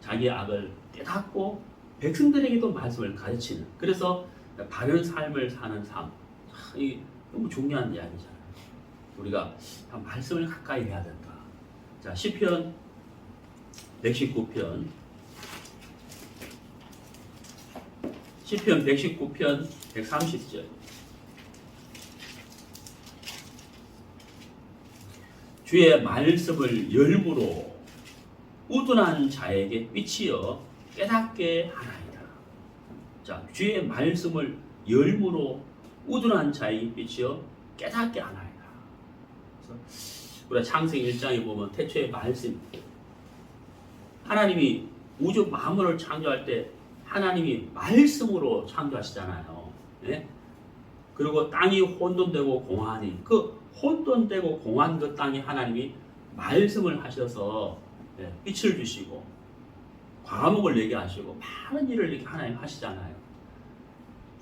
자기의 악을 깨닫고 백성들에게도 말씀을 가르치는, 그래서 바른 삶을 사는 삶, 이게 너무 중요한 이야기잖아요. 우리가 말씀을 가까이 해야 된다. 자, 시편 119편 130절. 주의 말씀을 열무로 우둔한 자에게 삐치어 깨닫게 하나이다. 자, 주의 말씀을 열무로 우둔한 자에게 삐치어 깨닫게 하나이다. 그래서 우리가 창세기 1장에 보면 태초의 말씀, 하나님이 우주 만물을 창조할 때 하나님이 말씀으로 창조하시잖아요. 네? 그리고 땅이 혼돈되고 공하니 그 혼돈되고 공한 그 땅에 하나님이 말씀을 하셔서 빛을 주시고 과목을 내게 하시고 많은 일을 이렇게 하나님 하시잖아요.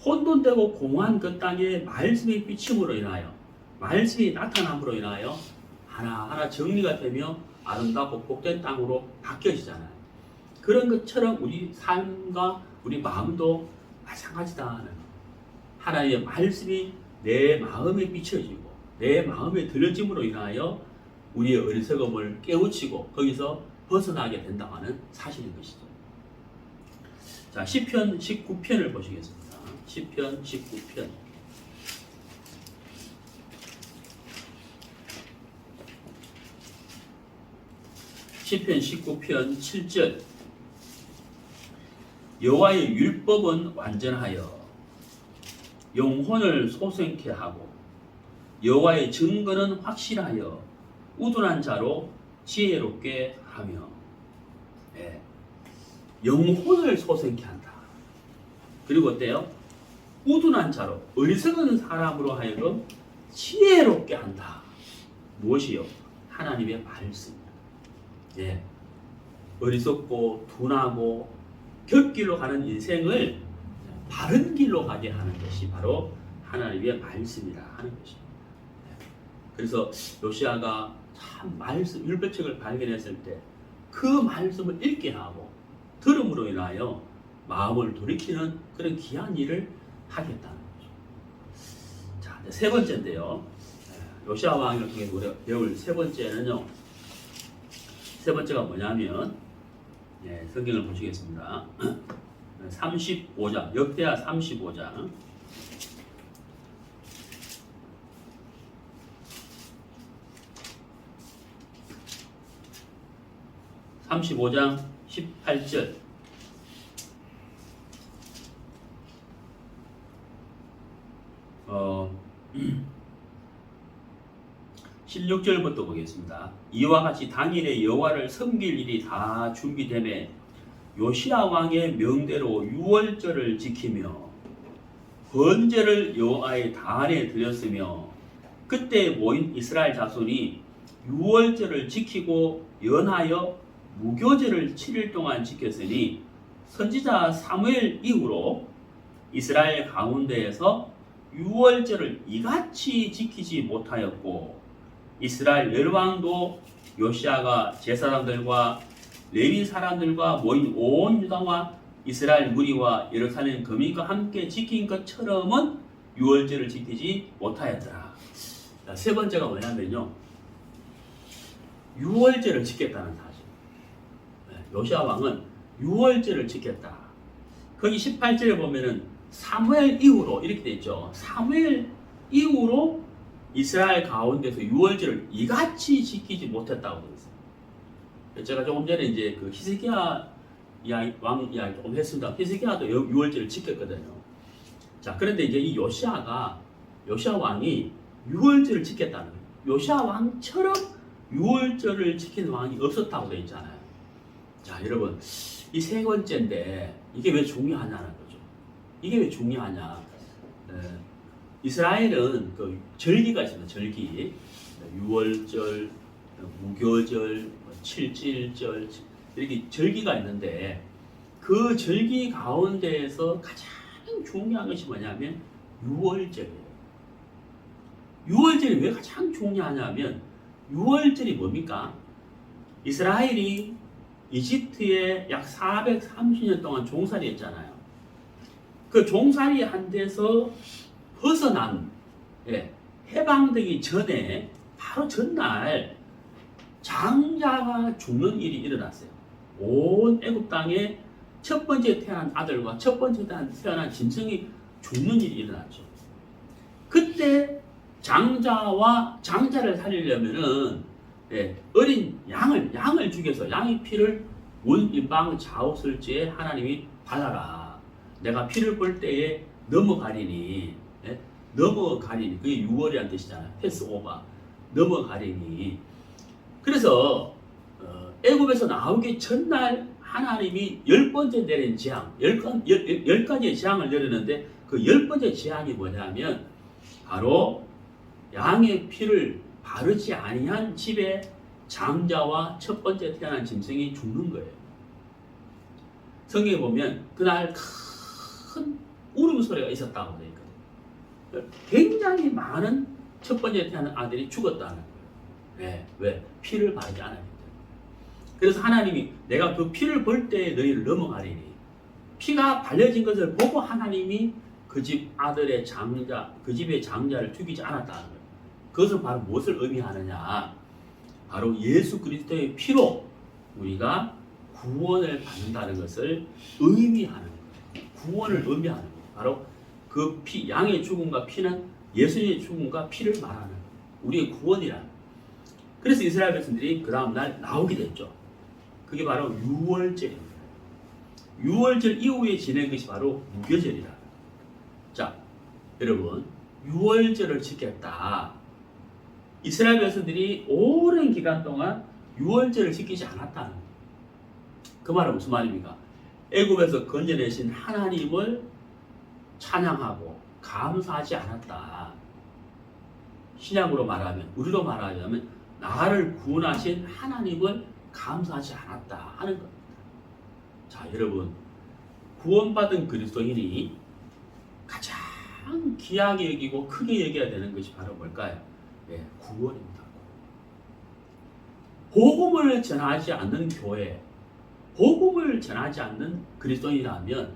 혼돈되고 공한 그 땅에 말씀이 비침으로 인하여 말씀이 나타남으로 인하여 하나하나 정리가 되며 아름답고 복된 땅으로 바뀌어지잖아요. 그런 것처럼 우리 삶과 우리 마음도 마찬가지다. 하나님의 말씀이 내 마음에 비춰지고 내 마음에 들려짐으로 인하여 우리의 어리석음을 깨우치고 거기서 벗어나게 된다고 하는 사실인 것이죠. 자, 시편 19편을 보시겠습니다. 시편 19편. 시편 19편 7절. 여호와의 율법은 완전하여 영혼을 소생케 하고 여호와의 증거는 확실하여 우둔한 자로 지혜롭게 하며 영혼을 소생케 한다. 그리고 어때요? 우둔한 자로 어리석은 사람으로 하여금 지혜롭게 한다. 무엇이요? 하나님의 말씀. 어리석고 둔하고 곁길로 가는 인생을 바른 길로 가게 하는 것이 바로 하나님의 말씀이라 하는 것입니다. 그래서 요시아가 참 말씀 율법책을 발견했을 때 그 말씀을 읽게 하고 들음으로 인하여 마음을 돌이키는 그런 귀한 일을 하겠다는 거죠. 자, 세 번째인데요. 요시아 왕을 통해 우리가 배울 세 번째는요. 세 번째가 뭐냐면 성경을 보시겠습니다. 35장, 역대하 35장. 35장 18절. 16절부터 보겠습니다. 이와 같이 당일에 여호와를 섬길 일이 다 준비되매 요시야 왕의 명대로 유월절을 지키며 번제를 여호와의 단에 드렸으며 그때 모인 이스라엘 자손이 유월절을 지키고 연하여 무교절을 7일 동안 지켰으니 선지자 사무엘 이후로 이스라엘 가운데에서 유월절을 이같이 지키지 못하였고 이스라엘 열왕도 요시아가 제사장들과 레위 사람들과 모인 온 유다와 이스라엘 무리와 예루살렘 거민과 함께 지킨 것처럼은 유월절을 지키지 못하였더라. 세 번째가 뭐냐면요, 유월절을 지켰다는 사실. 요시아 왕은 유월절을 지켰다. 거기 18절에 보면은 사무엘 이후로 이렇게 돼 있죠. 사무엘 이후로 이스라엘 가운데서 유월절을 이같이 지키지 못했다고 되어 있어요. 제가 조금 전에 이제 그 히스기야 왕 이야기 조금 했습니다. 히스기야도 유월절을 지켰거든요. 자, 그런데 이제 이 요시아 왕이 유월절을 지켰다는 거예요. 요시아 왕처럼 유월절을 지키는 왕이 없었다고 되어 있잖아요. 자, 여러분, 이 세 번째인데 이게 왜 중요하냐는 거죠. 이게 왜 중요하냐? 이스라엘은 그 절기가 있습니다. 절기, 유월절, 무교절, 칠칠절 이렇게 절기가 있는데 그 절기 가운데에서 가장 중요한 것이 뭐냐면 유월절이에요. 유월절이 왜 가장 중요하냐면 유월절이 뭡니까? 이스라엘이 이집트에 약 430년 동안 종살이 했잖아요. 그 종살이 한 데서 벗어난, 해방되기 전에 바로 전날 장자가 죽는 일이 일어났어요. 온 애굽 땅에 첫 번째 태어난 아들과 첫 번째 태어난 짐승이 죽는 일이 일어났죠. 그때 장자를 살리려면은 어린 양을 죽여서 양의 피를 문인방 좌우설지에 하나님이 발라라. 내가 피를 볼 때에 넘어가리니, 그게 6월이라는 뜻이잖아요. 패스오버, 넘어가리니. 그래서 애굽에서 나오기 전날 하나님이 10번째 내린 재앙, 10가지의 재앙을 내렸는데 그 10번째 재앙이 뭐냐면 바로 양의 피를 바르지 아니한 집의 장자와 첫 번째 태어난 짐승이 죽는 거예요. 성경에 보면 그날 큰 울음소리가 있었다고 되어 있거든요. 굉장히 많은 첫 번째 태어난 아들이 죽었다는 거예요. 왜? 피를 바르지 않았기 때문에. 그래서 하나님이 내가 그 피를 볼 때에 너희를 넘어가리니, 피가 발려진 것을 보고 하나님이 그 집 아들의 장자, 그 집의 장자를 죽이지 않았다는 거예요. 그것은 바로 무엇을 의미하느냐? 바로 예수 그리스도의 피로 우리가 구원을 받는다는 것을 의미하는 거예요. 구원을 의미하는 거예요. 바로 그 피, 양의 죽음과 피는 예수님의 죽음과 피를 말하는 거예요. 우리의 구원이라는 거예요. 그래서 이스라엘 백성들이 그 다음날 나오게 됐죠. 그게 바로 유월절입니다. 유월절 이후에 지낸 것이 바로 무교절이다. 자, 여러분, 유월절을 지켰다. 이스라엘 백성들이 오랜 기간 동안 유월절을 지키지 않았다는 거예요. 그 말은 무슨 말입니까? 애굽에서 건져내신 하나님을 찬양하고 감사하지 않았다. 신약으로 말하면, 우리로 말하자면 나를 구원하신 하나님을 감사하지 않았다 하는 겁니다. 자, 여러분, 구원받은 그리스도인이 가장 귀하게 여기고 크게 여겨야 되는 것이 바로 뭘까요? 구원입니다. 복음을 전하지 않는 교회, 복음을 전하지 않는 그리스도인이라면,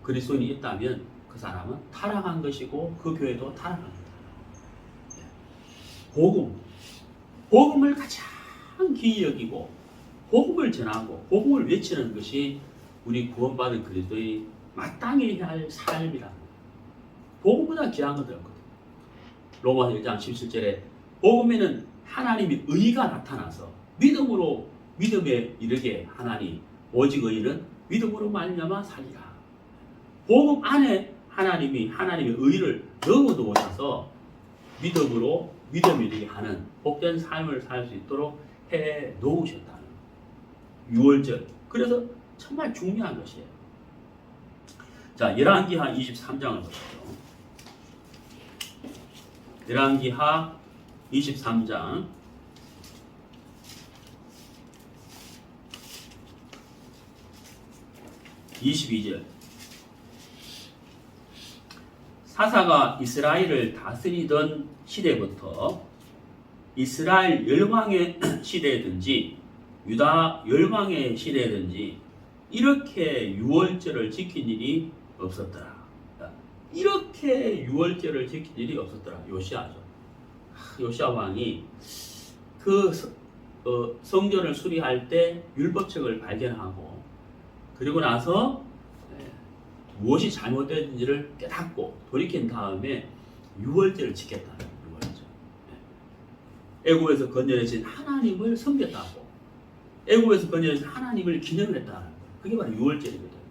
그리스도인이 있다면 그 사람은 타락한 것이고 그 교회도 타락합니다. 복음을 가장 귀히 여기고 복음을 전하고 복음을 외치는 것이 우리 구원받은 그리스도인이 마땅히 해야 할 삶이라. 복음보다 귀한 것도 없거든요. 로마서 1장 17절에 복음에는 하나님의 의가 나타나서 믿음에 이르게 하나니 오직 의는 믿음으로 말미암아 살리라. 복음 안에 하나님의 의를 넣어 놓으셔서 믿음에 이르게 하는 복된 삶을 살 수 있도록 해 놓으셨다는 유월절. 그래서 정말 중요한 것이에요. 자, 열왕기하 23장을 보시죠. 열왕기하 23장 22절. 사사가 이스라엘을 다스리던 시대부터 이스라엘 열왕의 시대든지 유다 열왕의 시대든지 이렇게 유월절을 지킨 일이 없었더라. 이렇게 유월절을 지킨 일이 없었더라. 요시아죠. 요시아 왕이 그 성전을 수리할 때 율법책을 발견하고 그리고 나서 무엇이 잘못된지를 깨닫고 돌이킨 다음에 유월절을 지켰다는 유월절. 애굽에서 건져내신 하나님을 섬겼다고. 애굽에서 건져내신 하나님을 기념을 했다는 거예요. 그게 바로 유월절이거든요.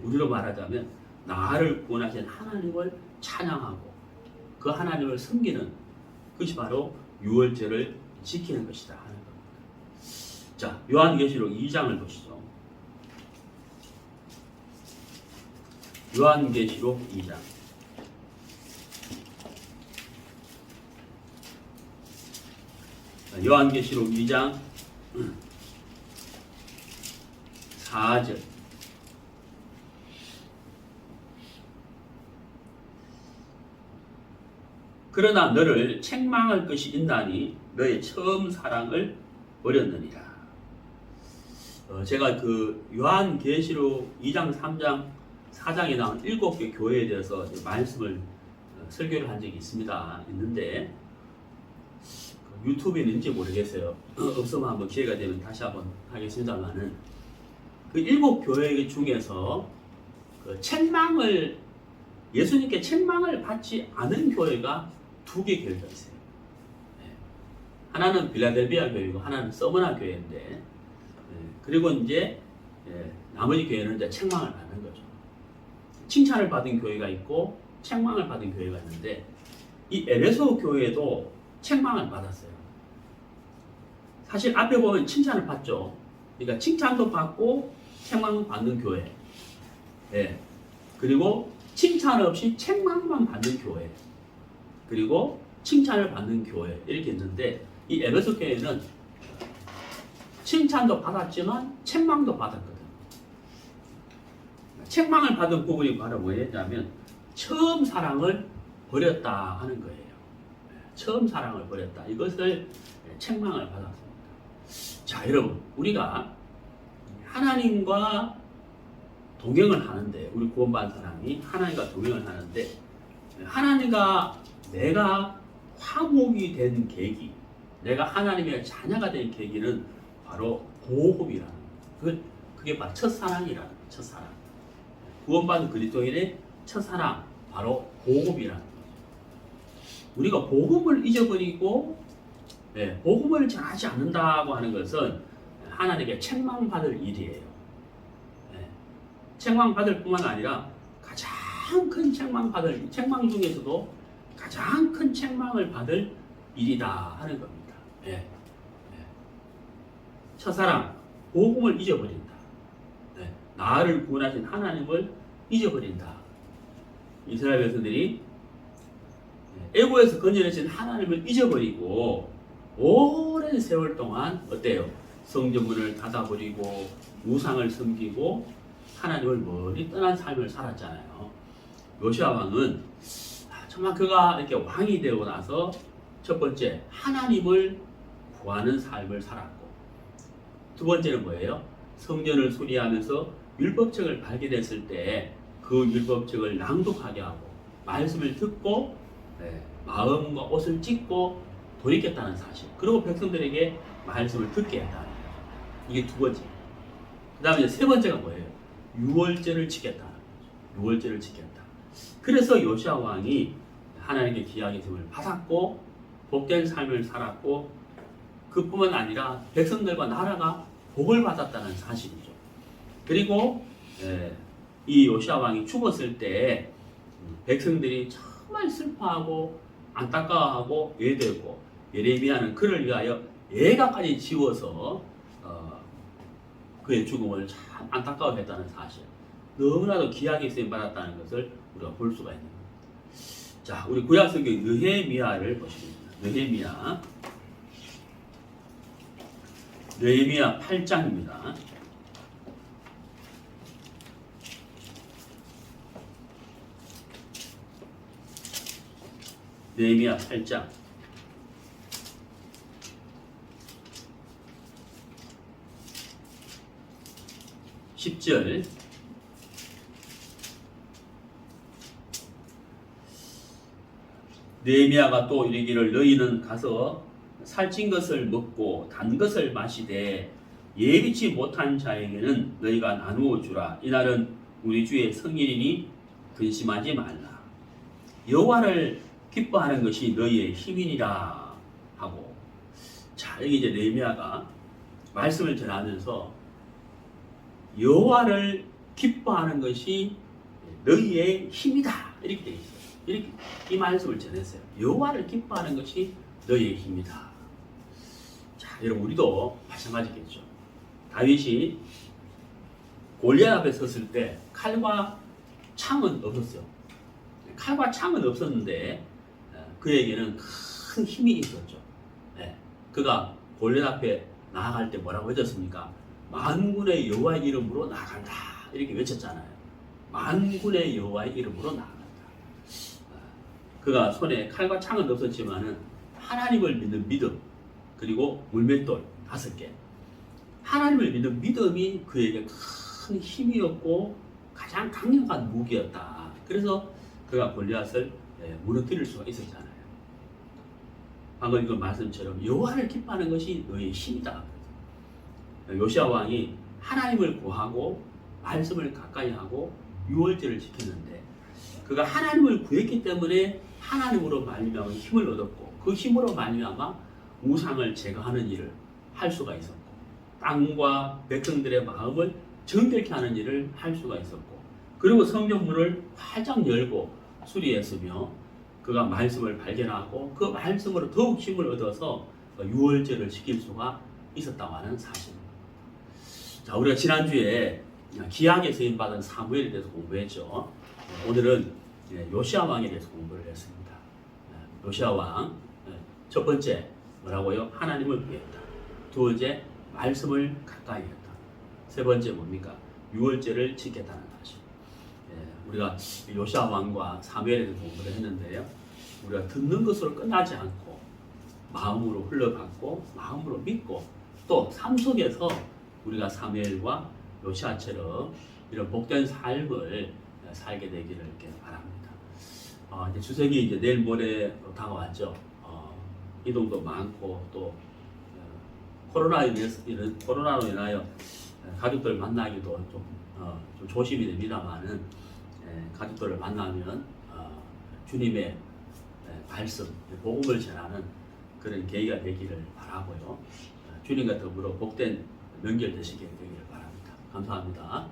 우리로 말하자면 나를 구원하신 하나님을 찬양하고 그 하나님을 섬기는 것이 바로 유월절을 지키는 것이다 하는 겁니다. 자, 요한계시록 2장을 보시죠. 요한계시록 2장. 요한계시록 2장 4절. 그러나 너를 책망할 것이 있나니 너의 처음 사랑을 버렸느니라. 제가 그 요한계시록 2장, 3장, 4장에 나온 7개 교회에 대해서 말씀을 설교를 한 적이 있는데 유튜브에 있는지 모르겠어요. 없으면 한번 기회가 되면 다시 한번 하겠습니다만은 그 7교회 중에서 그 예수님께 책망을 받지 않은 교회가 2개 교회가 있어요. 하나는 빌라델비아 교회이고 하나는 서머나 교회인데 그리고 이제 나머지 교회는 이제 책망을 받는 거죠. 칭찬을 받은 교회가 있고 책망을 받은 교회가 있는데 이 에베소 교회도 책망을 받았어요. 사실 앞에 보면 칭찬을 받죠. 그러니까 칭찬도 받고 책망을 받는 교회. 그리고 칭찬 없이 책망만 받는 교회. 그리고 칭찬을 받는 교회 이렇게 있는데 이 에베소 교회는 칭찬도 받았지만 책망도 받았거든. 책망을 받은 부분이 바로 뭐였냐면 처음 사랑을 버렸다 하는 거예요. 처음 사랑을 버렸다. 이것을 책망을 받았습니다. 자, 여러분, 우리가 하나님과 동행을 하는데, 우리 구원받은 사람이 하나님과 동행을 하는데, 하나님과 내가 화목이 된 계기, 내가 하나님의 자녀가 된 계기는 바로 보호흡이라는 거예요. 그게 바로 첫사랑이라는 거예요. 첫사랑. 구원받은 그리스도인의 첫사랑, 바로 보호흡이라는 거예요. 우리가 복음을 잊어버리고 복음을 전하지 않는다고 하는 것은 하나님께 책망받을 일이에요. 책망받을 뿐만 아니라 가장 큰 책망 중에서도 가장 큰 책망을 받을 일이다 하는 겁니다. 첫사랑, 복음을 잊어버린다. 나를 구원하신 하나님을 잊어버린다. 이스라엘 백성들이 애고에서 건져내신 하나님을 잊어버리고 오랜 세월 동안 어때요? 성전문을 닫아버리고 우상을 섬기고 하나님을 멀리 떠난 삶을 살았잖아요. 요시아 왕은 정말 그가 이렇게 왕이 되고 나서 첫 번째 하나님을 구하는 삶을 살았고, 두 번째는 뭐예요? 성전을 수리하면서 율법책을 발견했을 때 그 율법책을 낭독하게 하고 말씀을 듣고 마음과 옷을 찢고 돌이켰다는 사실, 그리고 백성들에게 말씀을 듣게 했다. 이게 두 번째. 그 다음에 세 번째가 뭐예요? 유월절을 지켰다. 유월절을 지켰다. 그래서 요시아 왕이 하나님의 귀하게 됨을 받았고 복된 삶을 살았고, 그뿐만 아니라 백성들과 나라가 복을 받았다는 사실이죠. 그리고 이 요시아 왕이 죽었을 때 백성들이 정말 슬퍼하고 안타까워하고 예되고, 예레미야는 그를 위하여 예가까지 지워서 그의 죽음을 참 안타까워했다는 사실, 너무나도 귀하게 쓰임 받았다는 것을 우리가 볼 수가 있는 겁니다. 자, 우리 구약성경 느헤미야를 보시겠습니다. 느헤미야 8장입니다. 느헤미야 8장 10절. 느헤미야가 또 이르기를 너희는 가서 살찐 것을 먹고 단 것을 마시되 예비치 못한 자에게는 너희가 나누어 주라. 이날은 우리 주의 성일이니 근심하지 말라. 여호와를 기뻐하는 것이 너희의 힘이니라 하고, 자, 여기 이제 느헤미야가 말씀을 전하면서 여호와를 기뻐하는 것이 너희의 힘이다 이렇게 되어 있어요. 이렇게 이 말씀을 전했어요. 여호와를 기뻐하는 것이 너희의 힘이다. 자, 여러분, 우리도 마찬가지겠죠. 다윗이 골리앗 앞에 섰을 때 칼과 창은 없었어요. 칼과 창은 없었는데 그에게는 큰 힘이 있었죠. 그가 골리앗 앞에 나아갈 때 뭐라고 외쳤습니까? 만군의 여호와의 이름으로 나아간다 이렇게 외쳤잖아요. 만군의 여호와의 이름으로 나아간다. 그가 손에 칼과 창은 없었지만은 하나님을 믿는 믿음, 그리고 물맷돌 5개, 하나님을 믿는 믿음이 그에게 큰 힘이었고 가장 강력한 무기였다. 그래서 그가 골리앗을 무너뜨릴 수가 있었잖아요. 방금 이거 말씀처럼 여호와를 기뻐하는 것이 너의 힘이다. 요시아 왕이 하나님을 구하고 말씀을 가까이 하고 유월절을 지켰는데, 그가 하나님을 구했기 때문에 하나님으로 말미암아 힘을 얻었고, 그 힘으로 말미암아 우상을 제거하는 일을 할 수가 있었고, 땅과 백성들의 마음을 정결케 하는 일을 할 수가 있었고, 그리고 성경문을 활짝 열고 수리했으며, 그가 말씀을 발견하고 그 말씀으로 더욱 힘을 얻어서 유월절을 지킬 수가 있었다고 하는 사실입니다. 자, 우리가 지난주에 기약에 쓰임받은 사무엘에 대해서 공부했죠. 오늘은 요시아 왕에 대해서 공부를 했습니다. 요시야 왕. 첫 번째 뭐라고요? 하나님을 위했다. 두 번째 말씀을 가까이 했다. 세 번째 뭡니까? 유월절을 지켰다는 사실. 우리가 요시야 왕과 사무엘에 대해서 공부를 했는데요. 우리가 듣는 것으로 끝나지 않고 마음으로 흘러갔고 마음으로 믿고 또 삶 속에서 우리가 사무엘과 요시야처럼 이런 복된 삶을 살게 되기를 이렇게 바랍니다. 이제 추석이 이제 내일 모레로 다가왔죠. 이동도 많고 또 코로나로 인하여 가족들 만나기도 좀 조심이 됩니다만은 가족들을 만나면 주님의 말씀, 복음을 전하는 그런 계기가 되기를 바라고요. 주님과 더불어 복된 명절 되시게 되기를 바랍니다. 감사합니다.